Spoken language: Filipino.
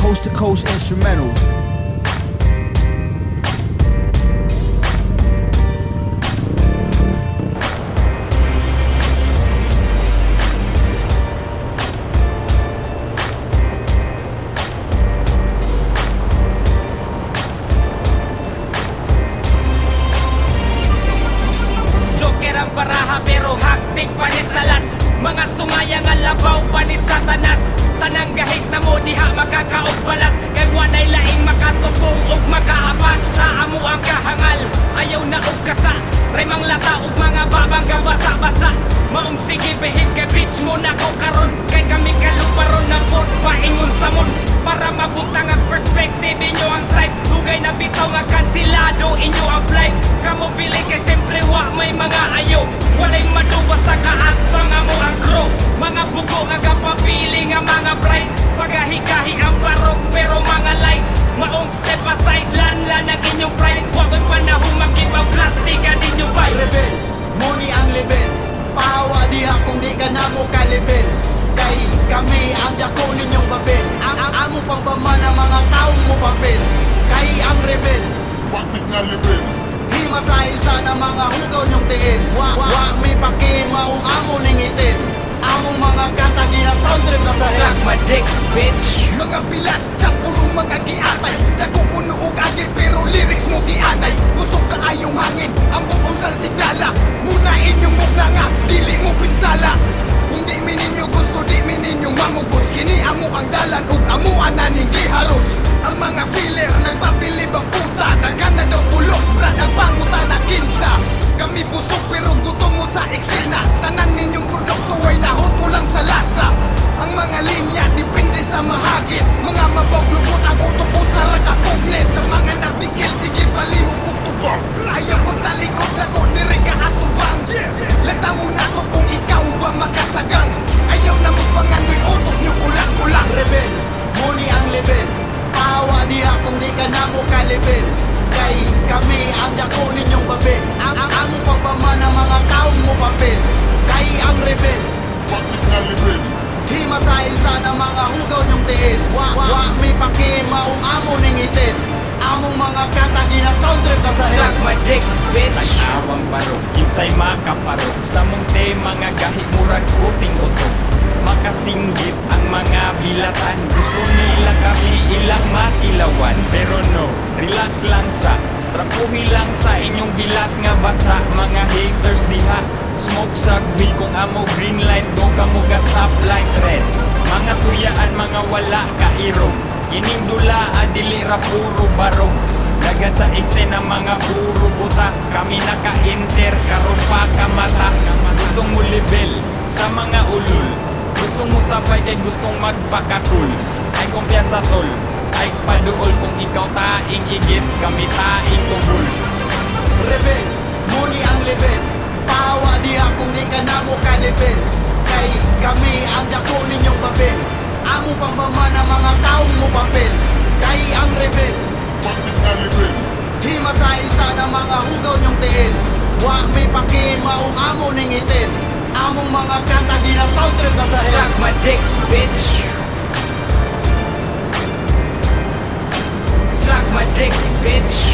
coast to coast instrumentals. Joker ang baraha pero haktik pa ni salas. Mga sungayang alabaw pa ni satanas. Tanang gahit na mo diha makakaog balas. Kay wanay laing makatupong ug makaapas. Sa amo ang kahangal, ayaw na og kasa. Remang lata ug mga babang gabasa-basa. Maong sige behib kay bitch mo na ko karon. Kay kami kaluparon na pod paingon sa mon. Para mabutang ang perspective inyo ang sight. Dugay na bitaw nga kansilado inyo ang flight. Kamo pili kay siyempre wa may mga ayaw. Walay madubas ta kaatbang amo ang crew. Mga buko nga gapapili nga mga bright. Pagahi-gahi ang barok pero mga lights. Maong step aside lan ang inyong pride. Wa ko'y panahon mag-ibaw plastic ang inyong bite. Rebel, muni ang level. Pahawa diha kung di ka na mo ka-level. Kay kami ang dako ninyong babel. Ang amo pang pamana mga taong mo papel. Kay ang rebel, Bakit nga level? hima sa isa na mga hugaw nyong tiin. Wa may pakimaong amo ning itin. Among mga kanta gina sound trip na sa Suck my dick, bitch. Mga bilat, siyang puro mga giatay. Nakukuno og agi pero lyrics mo gianay. Kusog kaayong hangin, ang buong salsiglala. Muna inyong mugna nga, dili mo pinsala. Kung di mi ninyo gusto, di mi ninyo mamugos. Kini amo ang dalan ug amo ananing giharos. Ang mga filler nagpabilib ang puta. Dagan na daw pulok, brad ang panguta na kinsa. Kami busog pero gutom mo sa eksena. Tanan ninyong produkto ay nahot ko lang sa lasa. Ang mga linya depende sa mahagit. Mga mabawglubot ang utok ko sa rakakugnet. Sa mga nabigil, sige palihog kong tubang. Ayaw pang talikod na ko, dire ka atubang. Latawo na to kung ikaw ba makasagang. Ayaw na magpangandoy utok nyo kulang-kulang. rebel, muni ang level. Pahawa diha kung di ka na mo ka-level. Kay kami ang dako ninyong babel. Ang amo pang pamana mga taong mo papel. Kay ang rebel, Bakit nga level? hima sa isa na mga hugaw nyong tiin. Wa may pakimaong amo ning itin. Among mga kanta gina sound trip na sa Suck head. my dick, bitch. Nag-awang barok, kinsay makaparok. Sa mong mga gahi murag puting utok. Makasinggit ang mga bilatan. Gusto nila kami ilang matilawan. Pero no, relax lang sa trapuhi lang sa inyong bilat nga basa. Mga haters diha, smoke sa gwi. Kung amo green light, go kamo ga stoplight red. Mga suyaan, mga wala kairog. Kining dula adili ra puro barog. Dagan sa eksena mga puro buta. Kami naka-enter karon pa kamata. Gustong mo level sa mga ulul. Gustong mo sabay kay gustong magpakakul. Ay kumpiyansa tol, ay paduol. Kung ikaw taing igit, kami taing tubol. Rebel, muni ang level. Pahawa diha kung di ka na mo ka-level. Kay kami ang dako ninyong babel. Amo pang pamana mga taong mo papel. Kay ang rebel, Bakit nga level? hima sa isa na mga hugaw nyong tiin. Wa may pakimaong amo ning itin. Among mga kanta gina sound trip na sa head. Suck my dick, bitch. Suck my dick, bitch.